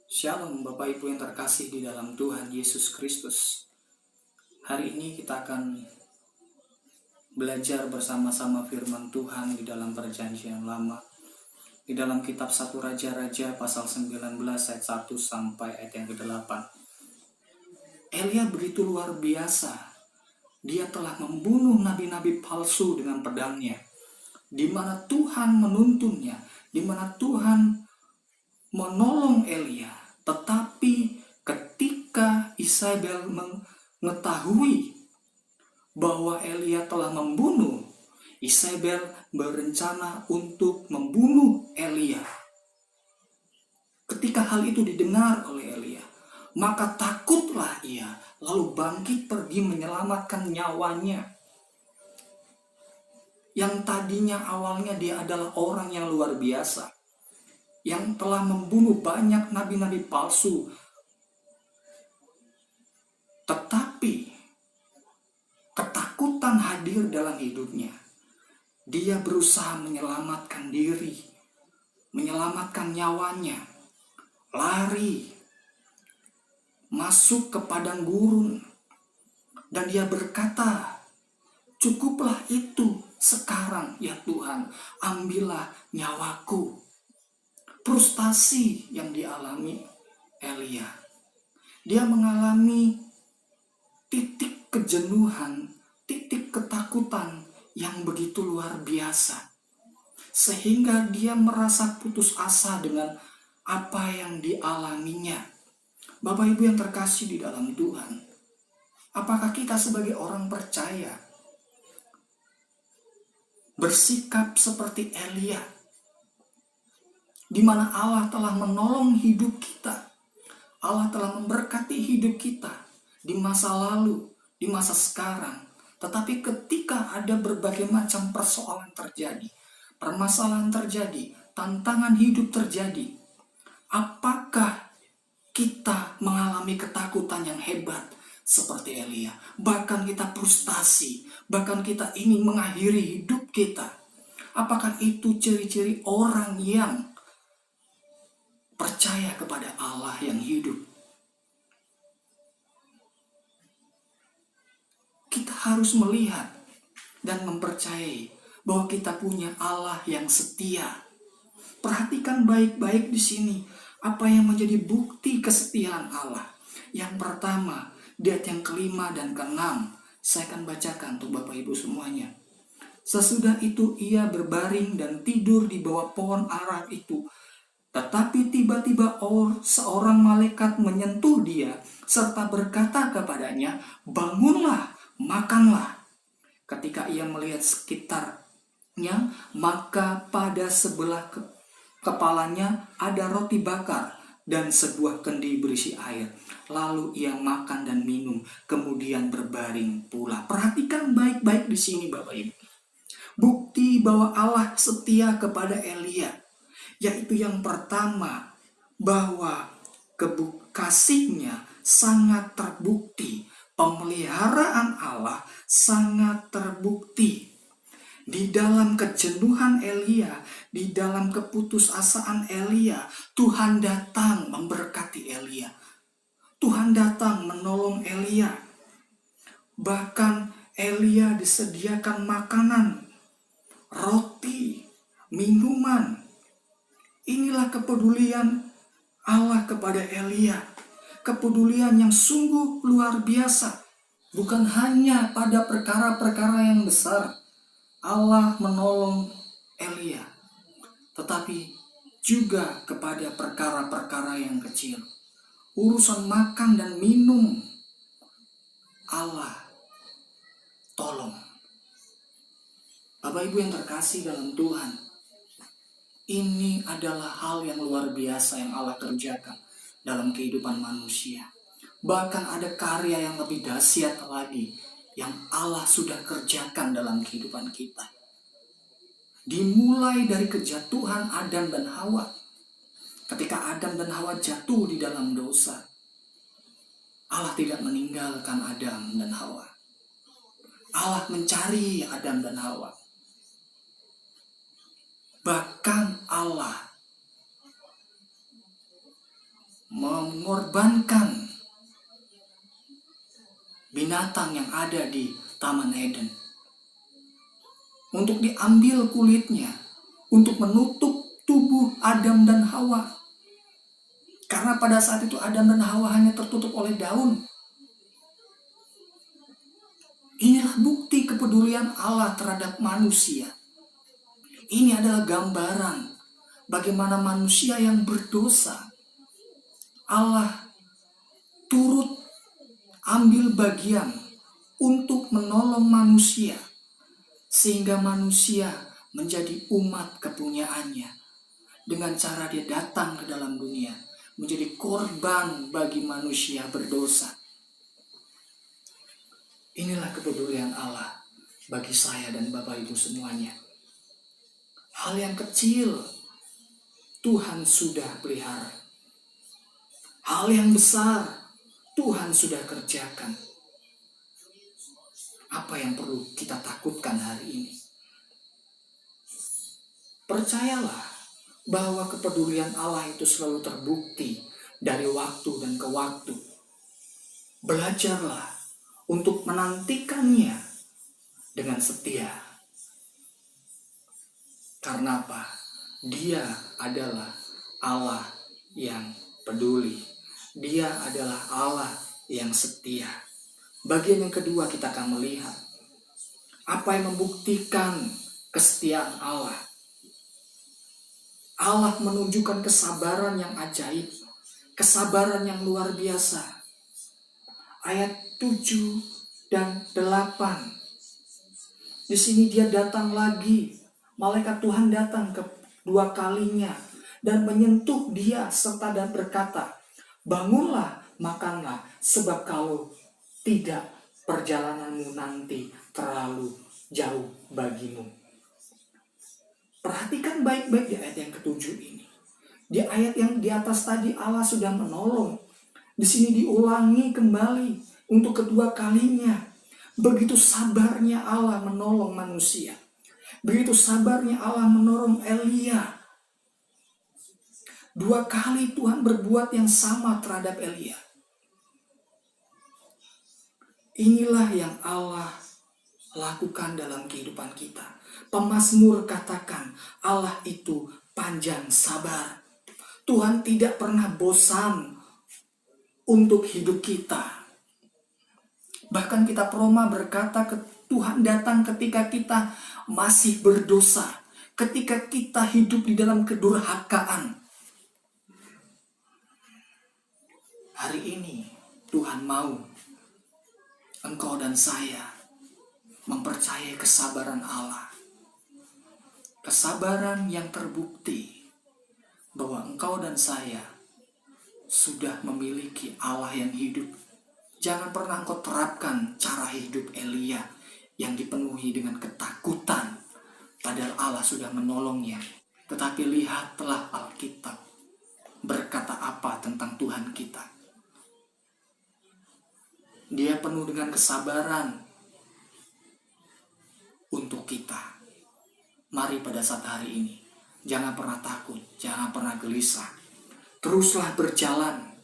Shalom Bapak Ibu yang terkasih di dalam Tuhan Yesus Kristus. Hari ini kita akan belajar bersama-sama firman Tuhan di dalam perjanjian lama. Di dalam kitab 1 Raja-Raja pasal 19 ayat 1 sampai ayat yang ke-8. Elia begitu luar biasa. Dia telah membunuh nabi-nabi palsu dengan pedangnya. Di mana Tuhan menuntunnya, di mana Tuhan menolong Elia. Tetapi ketika Isabel mengetahui bahwa Elia telah membunuh, Isabel berencana untuk membunuh Elia. Ketika hal itu didengar oleh Elia, maka takutlah ia, lalu bangkit pergi menyelamatkan nyawanya. Yang tadinya awalnya dia adalah orang yang luar biasa, yang telah membunuh banyak nabi-nabi palsu. Tetapi ketakutan hadir dalam hidupnya. Dia berusaha menyelamatkan diri, menyelamatkan nyawanya, lari, masuk ke padang gurun. Dan dia berkata, "Cukuplah itu sekarang ya Tuhan, ambillah nyawaku." Frustasi yang dialami Elia. Dia mengalami titik kejenuhan, titik ketakutan yang begitu luar biasa. Sehingga dia merasa putus asa dengan apa yang dialaminya. Bapak Ibu yang terkasih di dalam Tuhan, apakah kita sebagai orang percaya bersikap seperti Elia, di mana Allah telah menolong hidup kita, Allah telah memberkati hidup kita di masa lalu, di masa sekarang. Tetapi ketika ada berbagai macam persoalan terjadi, permasalahan terjadi, tantangan hidup terjadi, apakah kita mengalami ketakutan yang hebat seperti Elia? Bahkan kita frustasi, bahkan kita ingin mengakhiri hidup kita. Apakah itu ciri-ciri orang yang percaya kepada Allah yang hidup? Kita harus melihat dan mempercayai bahwa kita punya Allah yang setia. Perhatikan baik-baik di sini apa yang menjadi bukti kesetiaan Allah. Yang pertama, di ayat yang ke-5 dan ke-6, saya akan bacakan untuk Bapak Ibu semuanya. Sesudah itu ia berbaring dan tidur di bawah pohon ara itu. Tetapi tiba-tiba seorang malaikat menyentuh dia serta berkata kepadanya, "Bangunlah, makanlah." Ketika ia melihat sekitarnya, maka pada sebelah kepalanya ada roti bakar dan sebuah kendi berisi air. Lalu ia makan dan minum, kemudian berbaring pula. Perhatikan baik-baik di sini Bapak Ibu. Bukti bahwa Allah setia kepada Elia, yaitu yang pertama, bahwa kasihnya sangat terbukti. Pemeliharaan Allah sangat terbukti. Di dalam kejenuhan Elia, di dalam keputusasaan Elia, Tuhan datang memberkati Elia. Tuhan datang menolong Elia. Bahkan Elia disediakan makanan, roti, minuman. Inilah kepedulian Allah kepada Elia. Kepedulian yang sungguh luar biasa. Bukan hanya pada perkara-perkara yang besar Allah menolong Elia, tetapi juga kepada perkara-perkara yang kecil. Urusan makan dan minum, Allah tolong. Bapak Ibu yang terkasih dalam Tuhan, ini adalah hal yang luar biasa yang Allah kerjakan dalam kehidupan manusia. Bahkan ada karya yang lebih dahsyat lagi yang Allah sudah kerjakan dalam kehidupan kita. Dimulai dari kejatuhan Adam dan Hawa. Ketika Adam dan Hawa jatuh di dalam dosa, Allah tidak meninggalkan Adam dan Hawa. Allah mencari Adam dan Hawa. Bahkan Allah mengorbankan binatang yang ada di Taman Eden untuk diambil kulitnya, untuk menutup tubuh Adam dan Hawa. Karena pada saat itu Adam dan Hawa hanya tertutup oleh daun. Inilah bukti kepedulian Allah terhadap manusia. Ini adalah gambaran bagaimana manusia yang berdosa, Allah turut ambil bagian untuk menolong manusia, sehingga manusia menjadi umat kepunyaannya. Dengan cara dia datang ke dalam dunia, menjadi korban bagi manusia berdosa. Inilah kepedulian Allah bagi saya dan Bapak Ibu semuanya. Hal yang kecil Tuhan sudah pelihara. Hal yang besar Tuhan sudah kerjakan. Apa yang perlu kita takutkan hari ini? Percayalah bahwa kepedulian Allah itu selalu terbukti dari waktu dan ke waktu. Belajarlah untuk menantikannya dengan setia. Karena apa? Dia adalah Allah yang peduli. Dia adalah Allah yang setia. Bagian yang kedua kita akan melihat apa yang membuktikan kesetiaan Allah. Allah menunjukkan kesabaran yang ajaib, kesabaran yang luar biasa. Ayat 7 dan 8. Di sini dia datang lagi. Malaikat Tuhan datang kedua kalinya dan menyentuh dia serta dan berkata, "Bangunlah, makanlah, sebab kalau tidak perjalananmu nanti terlalu jauh bagimu." Perhatikan baik-baik di ayat yang ketujuh ini. Di ayat yang di atas tadi Allah sudah menolong. Di sini diulangi kembali untuk kedua kalinya. Begitu sabarnya Allah menolong manusia. Begitu sabarnya Allah menolong Elia. 2 kali Tuhan berbuat yang sama terhadap Elia. Inilah yang Allah lakukan dalam kehidupan kita. Pemazmur katakan Allah itu panjang sabar. Tuhan tidak pernah bosan untuk hidup kita. Bahkan kitab Roma berkata Tuhan datang ketika kita masih berdosa, ketika kita hidup di dalam kedurhakaan. Hari ini Tuhan mau engkau dan saya mempercayai kesabaran Allah. Kesabaran yang terbukti bahwa engkau dan saya sudah memiliki Allah yang hidup. Jangan pernah engkau terapkan cara hidup Elia yang dipenuhi dengan ketakutan, padahal Allah sudah menolongnya. Tetapi lihatlah Alkitab berkata apa tentang Tuhan kita. Dia penuh dengan kesabaran untuk kita. Mari pada saat hari ini, jangan pernah takut, jangan pernah gelisah. Teruslah berjalan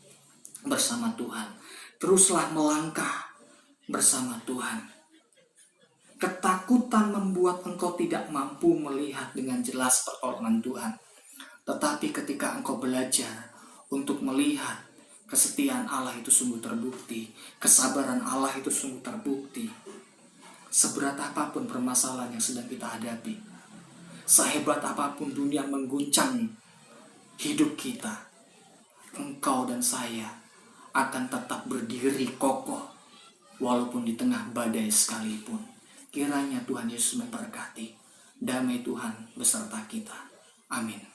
bersama Tuhan. Teruslah melangkah bersama Tuhan. Ketakutan membuat engkau tidak mampu melihat dengan jelas pertolongan Tuhan. Tetapi ketika engkau belajar untuk melihat kesetiaan Allah itu sungguh terbukti, kesabaran Allah itu sungguh terbukti. Seberat apapun permasalahan yang sedang kita hadapi, sehebat apapun dunia mengguncang hidup kita, engkau dan saya akan tetap berdiri kokoh walaupun di tengah badai sekalipun. Kiranya Tuhan Yesus memberkati. Damai Tuhan beserta kita. Amin.